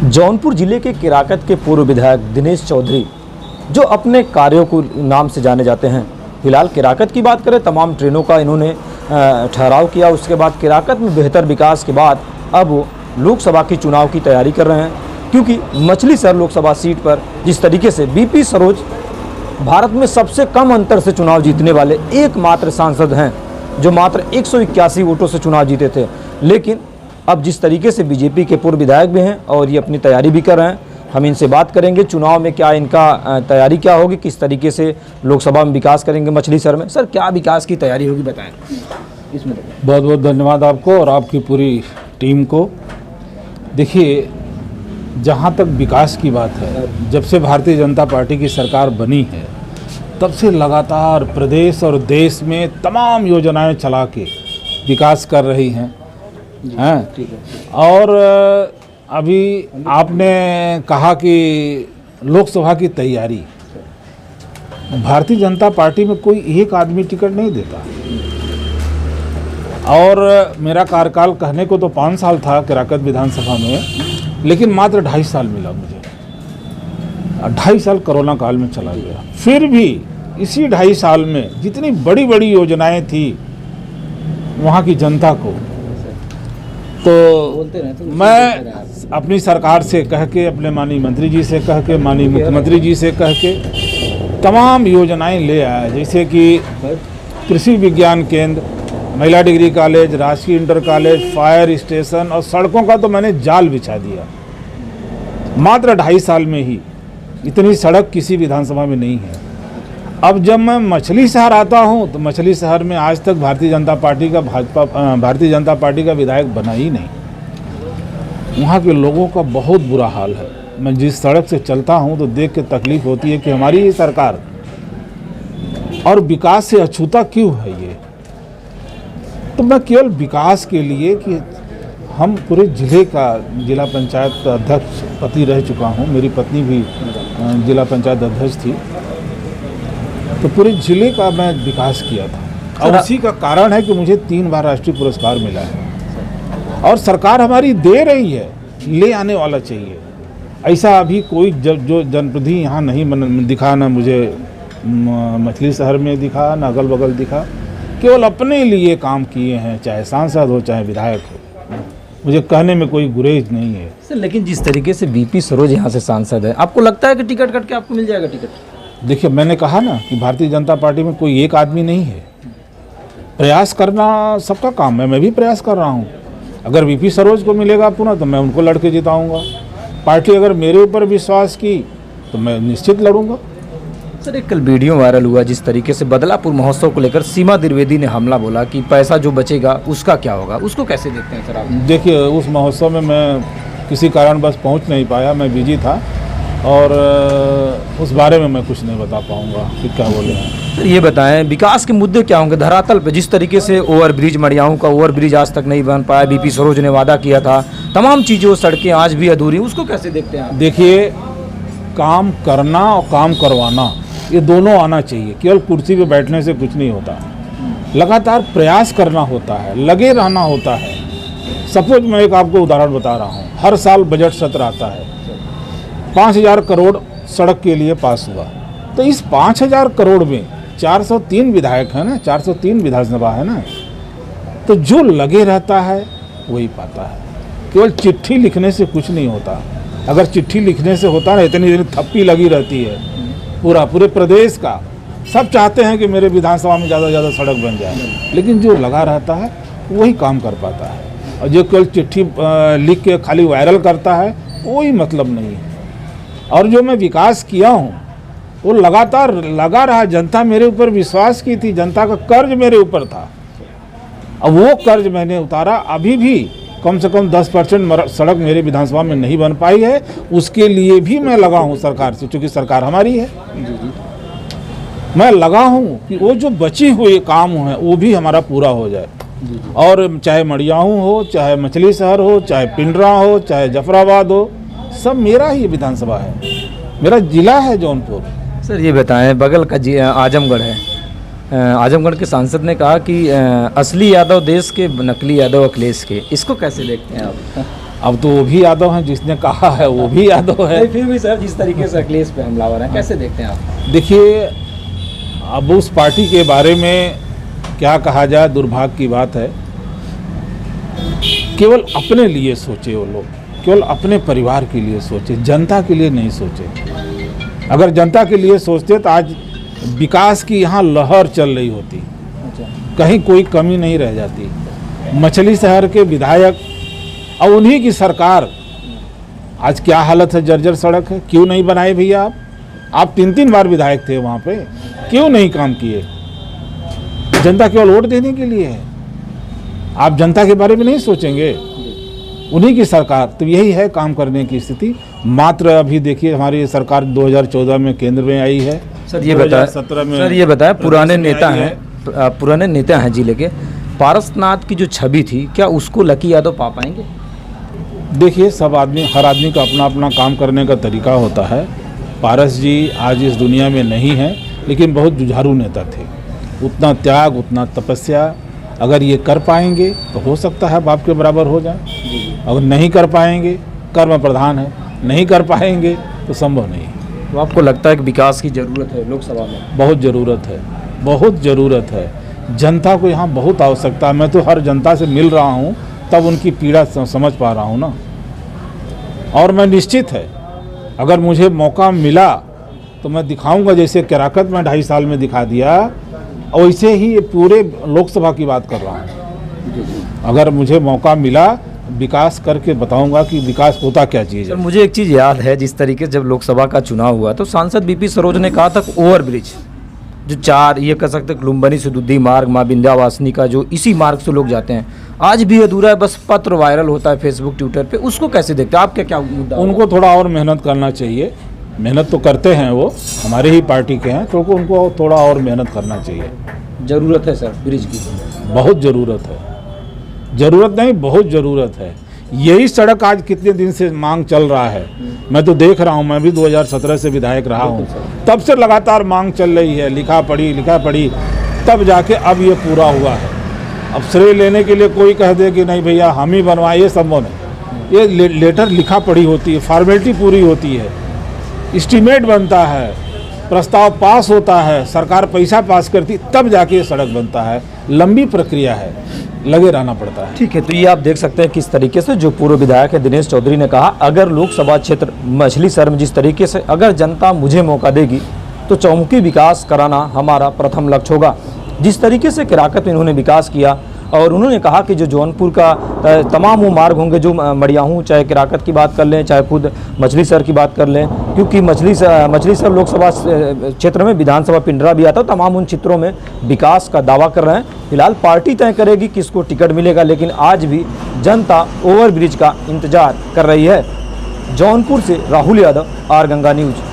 जौनपुर जिले के केराकत के पूर्व विधायक दिनेश चौधरी, जो अपने कार्यों को नाम से जाने जाते हैं, फिलहाल केराकत की बात करें, तमाम ट्रेनों का इन्होंने ठहराव किया। उसके बाद केराकत में बेहतर विकास के बाद अब वो लोकसभा की चुनाव की तैयारी कर रहे हैं, क्योंकि मछलीशहर लोकसभा सीट पर जिस तरीके से बीपी सरोज भारत में सबसे कम अंतर से चुनाव जीतने वाले एकमात्र सांसद हैं, जो मात्र 181 वोटों से चुनाव जीते थे। लेकिन अब जिस तरीके से बीजेपी के पूर्व विधायक भी हैं और ये अपनी तैयारी भी कर रहे हैं, हम इनसे बात करेंगे चुनाव में क्या इनका तैयारी क्या होगी, किस तरीके से लोकसभा में विकास करेंगे मछलीशहर में। सर, क्या विकास की तैयारी होगी, बताएं इसमें। बहुत बहुत धन्यवाद आपको और आपकी पूरी टीम को। देखिए, जहाँ तक विकास की बात है, जब से भारतीय जनता पार्टी की सरकार बनी है तब से लगातार प्रदेश और देश में तमाम योजनाएं चला के विकास कर रही हैं। और अभी आपने कहा कि लोकसभा की तैयारी, भारतीय जनता पार्टी में कोई एक आदमी टिकट नहीं देता। और मेरा कार्यकाल कहने को तो 5 साल था केराकत विधानसभा में, लेकिन मात्र 2.5 साल मिला मुझे। 2.5 साल कोरोना काल में चला गया। फिर भी इसी 2.5 साल में जितनी बड़ी बड़ी योजनाएं थी वहाँ की जनता को, तो मैं अपनी सरकार से कह के, अपने माननीय मंत्री जी से कह के, माननीय मुख्यमंत्री जी से कह के तमाम योजनाएं ले आया। जैसे कि कृषि विज्ञान केंद्र, महिला डिग्री कॉलेज, राजकीय इंटर कॉलेज, फायर स्टेशन और सड़कों का तो मैंने जाल बिछा दिया। मात्र 2.5 साल में ही इतनी सड़क किसी विधानसभा में नहीं है। अब जब मैं मछलीशहर आता हूं तो मछलीशहर में आज तक भारतीय जनता पार्टी का विधायक बना ही नहीं। वहाँ के लोगों का बहुत बुरा हाल है। मैं जिस सड़क से चलता हूं तो देख के तकलीफ होती है कि हमारी ही सरकार और विकास से अछूता क्यों है ये। तो मैं केवल विकास के लिए कि हम पूरे जिले का, जिला पंचायत अध्यक्ष पति रह चुका हूं, मेरी पत्नी भी जिला पंचायत अध्यक्ष थी, तो पूरे जिले का मैं विकास किया था। और उसी का कारण है कि मुझे 3 बार राष्ट्रीय पुरस्कार मिला है। और सरकार हमारी दे रही है, ले आने वाला चाहिए। ऐसा अभी कोई जो जनप्रतिनिधि यहाँ नहीं दिखा, ना मुझे मछलीशहर में दिखा, ना अगल बगल दिखा। केवल अपने लिए काम किए हैं, चाहे सांसद हो चाहे विधायक हो। मुझे कहने में कोई गुरेज नहीं है। सर, लेकिन जिस तरीके से बीपी सरोज यहाँ से सांसद है, आपको लगता है कि टिकट कट के आपको मिल जाएगा टिकट? देखिए, मैंने कहा ना कि भारतीय जनता पार्टी में कोई एक आदमी नहीं है। प्रयास करना सबका काम है, मैं भी प्रयास कर रहा हूँ। अगर बीपी सरोज को मिलेगा पुनः तो मैं उनको लड़के जिताऊंगा। पार्टी अगर मेरे ऊपर विश्वास की तो मैं निश्चित लड़ूंगा। सर, एक कल वीडियो वायरल हुआ जिस तरीके से बदलापुर महोत्सव को लेकर सीमा द्विवेदी ने हमला बोला कि पैसा जो बचेगा उसका क्या होगा, उसको कैसे देखते हैं सर आप? देखिए, उस महोत्सव में मैं किसी कारणवश पहुंच नहीं पाया, मैं बिजी था और उस बारे में मैं कुछ नहीं बता पाऊंगा कि क्या बोले हैं। सर, ये बताएं विकास के मुद्दे क्या होंगे धरातल पे? जिस तरीके से ओवरब्रिज, मड़ियाऊं का ओवरब्रिज आज तक नहीं बन पाया, बीपी सरोज ने वादा किया था, तमाम चीज़ें, सड़कें आज भी अधूरी, उसको कैसे देखते हैं आप? देखिए, काम करना और काम करवाना ये दोनों आना चाहिए। केवल कुर्सी पे बैठने से कुछ नहीं होता, लगातार प्रयास करना होता है, लगे रहना होता है। सपोज मैं एक आपको उदाहरण बता रहा हूँ, हर साल बजट सत्र आता है, 5,000 करोड़ सड़क के लिए पास हुआ। तो इस 5,000 करोड़ में 403 विधायक है ना, 403 विधानसभा है ना, तो जो लगे रहता है वही पाता है। केवल चिट्ठी लिखने से कुछ नहीं होता। अगर चिट्ठी लिखने से होता ना, इतनी थप्पी लगी रहती है। पूरे प्रदेश का सब चाहते हैं कि मेरे विधानसभा में ज़्यादा से ज़्यादा सड़क बन जाए, लेकिन जो लगा रहता है वही काम कर पाता है। और जो केवल चिट्ठी लिख के खाली वायरल करता है, कोई मतलब नहीं है। और जो मैं विकास किया हूँ वो लगातार लगा रहा। जनता मेरे ऊपर विश्वास की थी, जनता का कर्ज मेरे ऊपर था। अब वो कर्ज मैंने उतारा। अभी भी कम से कम 10% सड़क मेरे विधानसभा में नहीं बन पाई है, उसके लिए भी मैं लगा हूँ सरकार से, क्योंकि सरकार हमारी है। मैं लगा हूँ कि वो जो बची हुई काम है वो भी हमारा पूरा हो जाए। और चाहे मड़ियाऊं हो, चाहे मछलीशहर हो, चाहे पिंडरा हो, चाहे जफराबाद हो, सब मेरा ही विधानसभा है, मेरा जिला है जौनपुर। सर, ये बताएं, बगल का आजमगढ़ है, आजमगढ़ के सांसद ने कहा कि असली यादव देश के, नकली यादव अखिलेश के, इसको कैसे देखते हैं आप? अब तो वो भी यादव हैं, जिसने कहा है वो भी यादव है। फिर भी सर जिस तरीके से अखिलेश पे हमलावर है, कैसे देखते हैं आप? देखिए, अब उस पार्टी के बारे में क्या कहा जाए, दुर्भाग्य की बात है। केवल अपने लिए सोचे वो लोग, केवल अपने परिवार के लिए सोचे, जनता के लिए नहीं सोचे। अगर जनता के लिए सोचते तो आज विकास की यहाँ लहर चल रही होती, कहीं कोई कमी नहीं रह जाती। मछली शहर के विधायक और उन्हीं की सरकार, आज क्या हालत है, जर्जर सड़क है। क्यों नहीं बनाए भैया आप 3-3 बार विधायक थे वहाँ पे, क्यों नहीं काम किए? जनता केवल वोट देने के लिए है, आप जनता के बारे में नहीं सोचेंगे। उन्हीं की सरकार, तो यही है काम करने की स्थिति। मात्र अभी देखिए हमारी सरकार 2014 में केंद्र में आई है। सर ये बताया, 2017 में सर ये बताया, पुराने प्रदेश में नेता आई हैं, पुराने नेता हैं जिले के, पारसनाथ की जो छवि थी, क्या उसको लकी यादव पा पाएंगे? देखिए, सब आदमी, हर आदमी का अपना अपना काम करने का तरीका होता है। पारस जी आज इस दुनिया में नहीं हैं, लेकिन बहुत जुझारू नेता थे। उतना त्याग, उतना तपस्या, अगर ये कर पाएंगे तो हो सकता है बाप के बराबर हो जाए। अगर नहीं कर पाएंगे, कर्म प्रधान है, नहीं कर पाएंगे तो संभव नहीं है। तो आपको लगता है कि विकास की ज़रूरत है लोकसभा में? बहुत ज़रूरत है, बहुत ज़रूरत है। जनता को यहाँ बहुत आवश्यकता है। मैं तो हर जनता से मिल रहा हूँ, तब उनकी पीड़ा समझ पा रहा हूँ ना। और मैं निश्चित है, अगर मुझे मौका मिला तो मैं दिखाऊंगा, जैसे केराकत में 2.5 साल में दिखा दिया, और वैसे ही ये पूरे लोकसभा की बात कर रहा हूँ। अगर मुझे मौका मिला, विकास करके बताऊंगा कि विकास होता क्या चीज़ सर है। मुझे एक चीज़ याद है, जिस तरीके से जब लोकसभा का चुनाव हुआ तो सांसद बीपी सरोज ने कहा था ओवर ब्रिज, जो 4 ये कह सकते लुम्बनी से दुद्धी मार्ग, माँ विंध्यावासिनी का, जो इसी मार्ग से लोग जाते हैं, आज भी अधूरा है। बस पत्र वायरल होता है फेसबुक ट्विटर पे, उसको कैसे देखते हैं? आपका क्या मुद्दा? उनको थोड़ा और मेहनत करना चाहिए। मेहनत तो करते हैं, वो हमारे ही पार्टी के हैं, तो उनको थोड़ा और मेहनत करना चाहिए। ज़रूरत है सर ब्रिज की? बहुत ज़रूरत है, ज़रूरत नहीं, बहुत ज़रूरत है। यही सड़क आज कितने दिन से मांग चल रहा है, मैं तो देख रहा हूँ। मैं भी 2017 से विधायक रहा हूँ, तब से लगातार मांग चल रही है, लिखा पढ़ी, तब जाके अब ये पूरा हुआ है। अब श्रेय लेने के लिए कोई कह दे कि नहीं भैया हम ही बनवाए, ये संभव नहीं। ये लेटर लिखा पढ़ी होती है, फॉर्मेलिटी पूरी होती है, एस्टीमेट बनता है, प्रस्ताव पास होता है, सरकार पैसा पास करती, तब जाके ये सड़क बनता है। लंबी प्रक्रिया है, लगे रहना पड़ता है। ठीक है, तो ये आप देख सकते हैं किस तरीके से जो पूर्व विधायक है दिनेश चौधरी ने कहा, अगर लोकसभा क्षेत्र मछली शहर में जिस तरीके से अगर जनता मुझे मौका देगी तो चौमुखी विकास कराना हमारा प्रथम लक्ष्य होगा। जिस तरीके से केराकत में इन्होंने विकास किया, और उन्होंने कहा कि जो जौनपुर का तमाम वो मार्ग होंगे, जो मड़ियाहूँ, चाहे केराकत की बात कर लें, चाहे खुद मछली शहर की बात कर लें, क्योंकि मछली शहर लोकसभा क्षेत्र में विधानसभा पिंडरा भी आता है, तमाम उन क्षेत्रों में विकास का दावा कर रहे हैं। फिलहाल पार्टी तय करेगी किसको टिकट मिलेगा, लेकिन आज भी जनता ओवरब्रिज का इंतजार कर रही है। जौनपुर से राहुल यादव, आर गंगा न्यूज़।